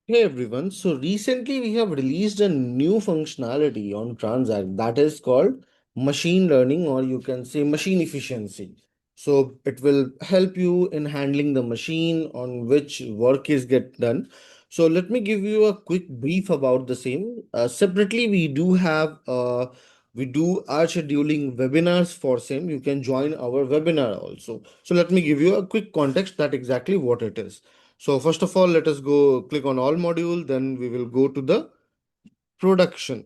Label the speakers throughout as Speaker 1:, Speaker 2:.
Speaker 1: Hey everyone, so recently we have released a new functionality on Transact that is called machine learning, or you can say machine efficiency. So it will help you in handling the machine on which work is get done. So let me give you a quick brief about the same. Separately, we do our scheduling webinars for same. You can join our webinar also. So let me give you a quick context that exactly what it is. So first of all, let us go click on all module, then we will go to the production.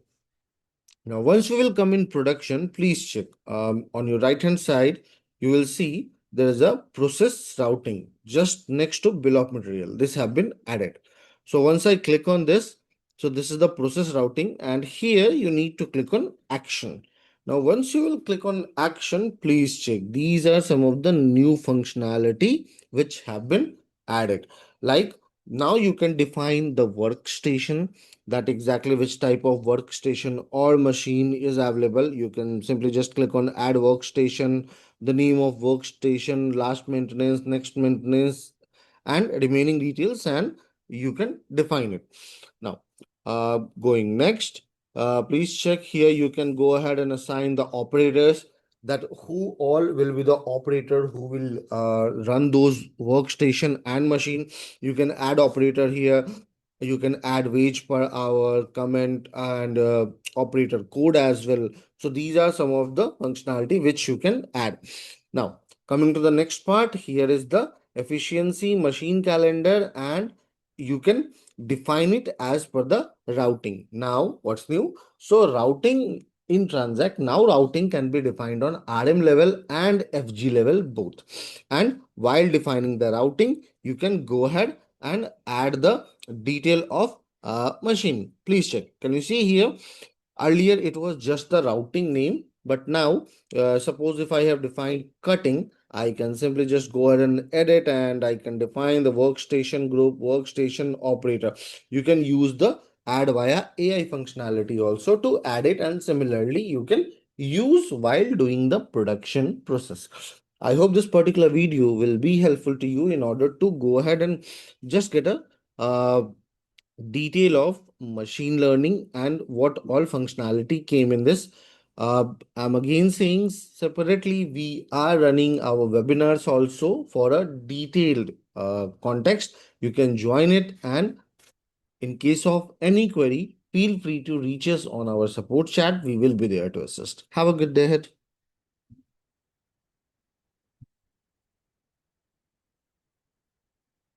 Speaker 1: Now, once we will come in production, please check. On your right hand side, you will see there is a process routing just next to bill of material. This have been added. So once I click on this, so this is the process routing, and here you need to click on action. Now, once you will click on action, please check. These are some of the new functionality which have been added. Like now you can define the workstation, that exactly which type of workstation or machine is available. You can simply just click on add workstation, the name of workstation, last maintenance, next maintenance, and remaining details, and you can define it. Now, going next, please check here. You can go ahead and assign the operators, that who all will be the operator who will run those workstation and machine. You can add operator here. You can add wage per hour, comment, and operator code as well. So these are some of the functionality which you can add. Now, coming to the next part, here is the efficiency machine calendar, and you can define it as per the routing. Now, what's new? So routing in Transact, now routing can be defined on RM level and FG level both. And while defining the routing, you can go ahead and add the detail of machine. Please check. Can you see here? Earlier, it was just the routing name, but now, suppose if I have defined cutting, I can simply just go ahead and edit, and I can define the workstation group, workstation operator. You can use the add via AI functionality also to add it, and similarly, you can use while doing the production process. I hope this particular video will be helpful to you in order to go ahead and just get a detail of machine learning and what all functionality came in this. I'm again saying separately, we are running our webinars also for a detailed context. You can join it, and in case of any query, feel free to reach us on our support chat. We will be there to assist. Have a good day ahead.